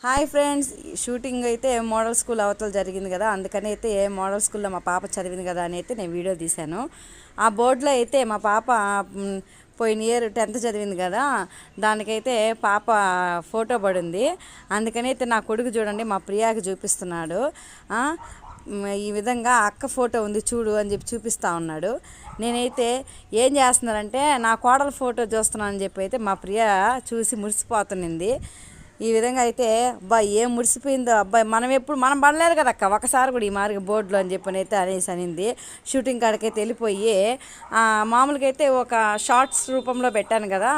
Hi friends, shooting అయితే model school అవతల జరిగింది కదా. అందుకని అయితే మోడల్ స్కూల్లో మా పాప చదివింది కదా అని అయితే నేను వీడియో తీశాను. ఆ బోర్డులో అయితే మా పాప పోయిన ఇయర్ 10th చదివింది కదా, దానికైతే పాప ఫోటో పడింది. అందుకని అయితే నా కొడుకు చూడండి మా ప్రియాకి చూపిస్తున్నాడు. ఈ విధంగా అక్క ఫోటో ఉంది చూడు అని చెప్పి చూపిస్తూ ఉన్నాడు. నేనైతే ఏం చేస్తున్నారంటే నా కోడల ఫోటో చూస్తున్నానని చెప్పి అయితే మా ప్రియ చూసి మురిసిపోతున్నింది. ఈ విధంగా అయితే అబ్బాయి ఏం మురిసిపోయిందో అబ్బాయి, మనం పడలేదు కదా అక్క ఒకసారి కూడా ఈ మార్గ బోర్డులో అని చెప్పని అయితే అనేసి అనింది. షూటింగ్ కాడికైతే వెళ్ళిపోయి మామూలుగా అయితే ఒక షార్ట్స్ రూపంలో పెట్టాను కదా,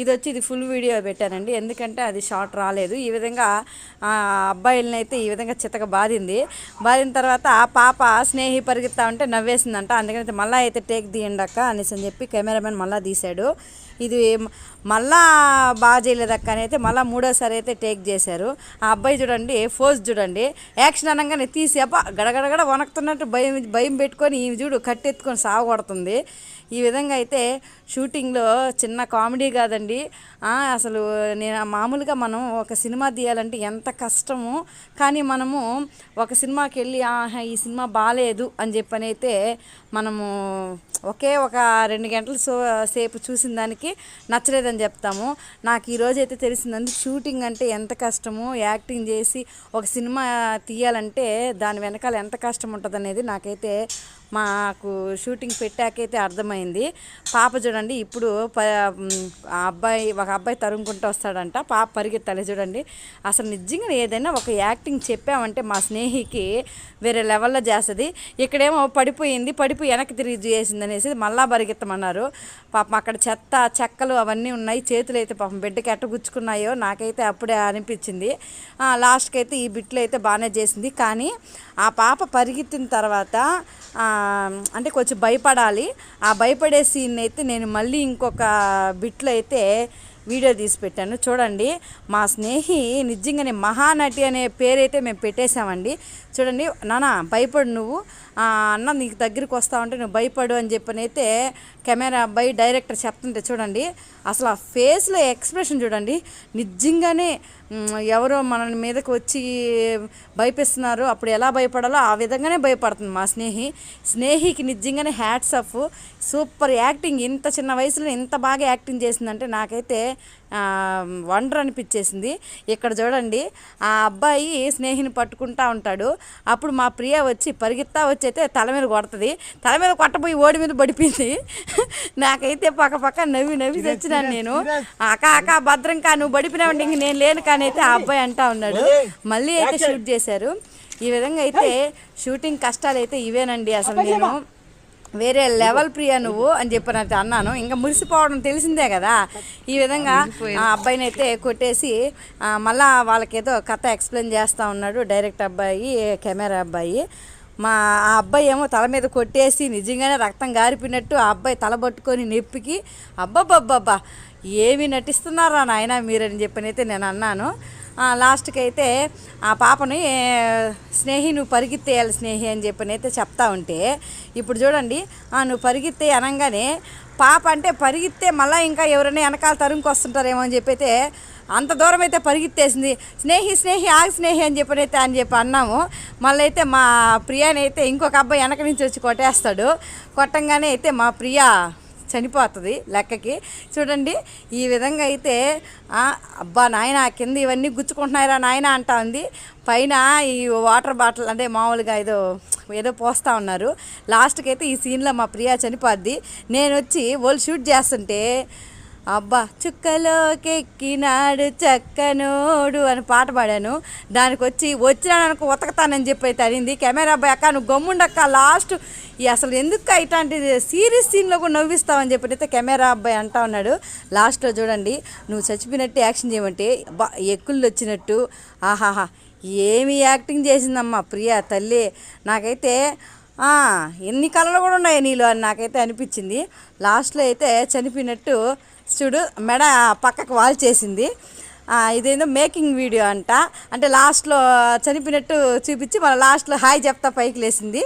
ఇది ఫుల్ వీడియో పెట్టానండి. ఎందుకంటే అది షార్ట్ రాలేదు. ఈ విధంగా అబ్బాయిలని అయితే ఈ విధంగా చిత్తగా బాధిన తర్వాత ఆ పాప స్నేహి పరిగెత్తా ఉంటే నవ్వేసిందంట. అందుకని మళ్ళీ అయితే టేక్ తీయండి అక్క అనేసి అని చెప్పి కెమెరామెన్ మళ్ళీ తీశాడు. ఇది మళ్ళా బాగా చేయలేదక్క అని అయితే మళ్ళీ మూడోసారి అయితే టేక్ చేశారు. ఆ అబ్బాయి చూడండి ఫోజ్ చూడండి, యాక్షన్ అనగానే తీసి అబ్బా గడగడగడ వణకుతున్నట్టు భయం పెట్టుకొని ఈ చూడు కట్టెత్తుకొని సాగొడుతుంది. ఈ విధంగా అయితే షూటింగ్లో చిన్న కామెడీ కాదండి. అసలు నేను మామూలుగా మనం ఒక సినిమా తీయాలంటే ఎంత కష్టము, కానీ మనము ఒక సినిమాకి వెళ్ళి ఈ సినిమా బాగాలేదు అని చెప్పని అయితే మనము ఒక 2 గంటల సేపు చూసిన దానికి నచ్చలేదని చెప్తాము. నాకు ఈరోజు అయితే తెలిసిందండి షూటింగ్ అంటే ఎంత కష్టము, యాక్టింగ్ చేసి ఒక సినిమా తీయాలంటే దాని వెనకాల ఎంత కష్టం ఉంటుంది అనేది నాకైతే మాకు షూటింగ్ పెట్టాకైతే అర్థమైంది. పాప చూడండి ఇప్పుడు ఒక అబ్బాయి తరుముకుంటూ వస్తాడంట, పాప పరిగెత్తాలి చూడండి. అసలు నిజంగా ఏదైనా ఒక యాక్టింగ్ చెప్పామంటే మా స్నేహికి వేరే లెవెల్లో చేస్తుంది. ఇక్కడేమో పడిపోయి వెనక్కి తిరిగి చేసింది అనేసి మళ్ళా పరిగెత్తమన్నారు. పాపం అక్కడ చెక్కలు అవన్నీ ఉన్నాయి, చేతులు అయితే పాపం బిడ్డకి ఎట్ట గుచ్చుకున్నాయో నాకైతే అప్పుడే అనిపించింది. లాస్ట్కి అయితే ఈ బిట్లు అయితే బాగానే చేసింది. కానీ ఆ పాప పరిగెత్తిన తర్వాత అంటే కొంచెం భయపడాలి. ఆ భయపడే సీన్ అయితే నేను మళ్ళీ ఇంకొక బిట్లో అయితే వీడియో తీసి పెట్టాను చూడండి. మా స్నేహి నిజంగానే మహానటి అనే పేరైతే మేము పెట్టేశామండి. చూడండి, నానా భయపడు నువ్వు, అన్న నీకు దగ్గరికి వస్తా ఉంటే నువ్వు భయపడు అని చెప్పనైతే కెమెరా అబ్బాయి డైరెక్టర్ చెప్తుంటే చూడండి, అసలు ఆ ఫేస్లో ఎక్స్ప్రెషన్ చూడండి. నిజంగానే ఎవరో మన మీదకి వచ్చి భయపిస్తున్నారు, అప్పుడు ఎలా భయపడాలో ఆ విధంగానే భయపడుతుంది మా స్నేహికి నిజంగానే హ్యాట్స్ ఆఫ్. సూపర్ యాక్టింగ్, ఇంత చిన్న వయసులో ఇంత బాగా యాక్టింగ్ చేసిందంటే నాకైతే వండర్ అనిపించేసింది. ఇక్కడ చూడండి, ఆ అబ్బాయి స్నేహిని పట్టుకుంటా ఉంటాడు. అప్పుడు మా ప్రియ వచ్చి పరిగెత్తా వచ్చి అయితే తల మీద కొడుతుంది. తల మీద కొట్టబోయి ఓడి మీద పడిపోయింది. నాకైతే పక్క నవ్వి తెచ్చినాను నేను. అక్క భద్రంకా నువ్వు పడిపోయినావండి, ఇంక నేను లేను కానీ అయితే ఆ అబ్బాయి అంటా ఉన్నాడు. మళ్ళీ అయితే షూట్ చేశారు. ఈ విధంగా అయితే షూటింగ్ కష్టాలు అయితే ఇవేనండి. అసలు నేను వేరే లెవెల్ ప్రియా నువ్వు అని చెప్పినట్టు అన్నాను. ఇంకా మురిసిపోవడం తెలిసిందే కదా. ఈ విధంగా ఆ అబ్బాయిని అయితే కొట్టేసి మళ్ళా వాళ్ళకేదో కథ ఎక్స్ప్లెయిన్ చేస్తూ ఉన్నాడు డైరెక్ట్ అబ్బాయి, కెమెరా అబ్బాయి. ఆ అబ్బాయి ఏమో తల మీద కొట్టేసి నిజంగానే రక్తం గారిపోయినట్టు ఆ అబ్బాయి తల పట్టుకొని నొప్పికి అబ్బబ్బబ్బబ్బా ఏమి నటిస్తున్నారా నాయన మీరని చెప్పనైతే నేను అన్నాను. లాస్ట్కి అయితే ఆ పాపని స్నేహి నువ్వు పరిగెత్తేయాలి స్నేహి అని చెప్పనైతే చెప్తా ఉంటే ఇప్పుడు చూడండి, నువ్వు పరిగెత్తే అనగానే పాప అంటే పరిగెత్తే మళ్ళీ ఇంకా ఎవరైనా వెనకాల తరుముకు వస్తుంటారేమో అని చెప్పి అయితే అంత దూరం అయితే పరిగెత్తేసింది. స్నేహి ఆగి స్నేహి అని చెప్పి అన్నాము. మళ్ళీ అయితే మా ప్రియాని అయితే ఇంకొక అబ్బాయి వెనక నుంచి వచ్చి కొట్టేస్తాడు. కొట్టంగానే అయితే మా ప్రియా చనిపోతుంది లెక్కకి. చూడండి, ఈ విధంగా అయితే అబ్బా నాయన కింద ఇవన్నీ గుచ్చుకుంటున్నాయిరా నాయన అంటా ఉంది. పైన ఈ వాటర్ బాటిల్ అంటే మామూలుగా ఏదో పోస్తూ ఉన్నారు. లాస్ట్కి అయితే ఈ సీన్లో మా ప్రియా చనిపోద్ది. నేను వచ్చి వాళ్ళు షూట్ చేస్తుంటే అబ్బా చుక్కలోకెక్కినాడు చక్కనోడు అని పాట పాడాను. దానికి వచ్చినాడనుకో ఉతకతానని చెప్పి అయితే అనింది. కెమెరా అబ్బాయి అక్క నువ్వు గమ్ముండక్క లాస్ట్ అసలు ఎందుకు ఇట్లాంటి సీరియస్ సీన్లో కూడా నవ్విస్తావని చెప్పి అయితే కెమెరా అబ్బాయి అంటా ఉన్నాడు. లాస్ట్లో చూడండి, నువ్వు చచ్చిపోయినట్టు యాక్షన్ చేయమంటే అబ్బా ఎక్కుళ్ళు వచ్చినట్టు ఆహాహా ఏమి యాక్టింగ్ చేసిందమ్మా ప్రియా తల్లి. నాకైతే ఎన్ని కళలు కూడా ఉన్నాయి నీలో అని నాకైతే అనిపించింది. లాస్ట్లో అయితే చనిపోయినట్టు చూడు మెడ పక్కకు వాల్ చేసింది. ఇదేందో మేకింగ్ వీడియో అంట, అంటే లాస్ట్లో చనిపోయినట్టు చూపించి మళ్ళీ లాస్ట్లో హాయ్ చెప్తా పైకి లేసింది.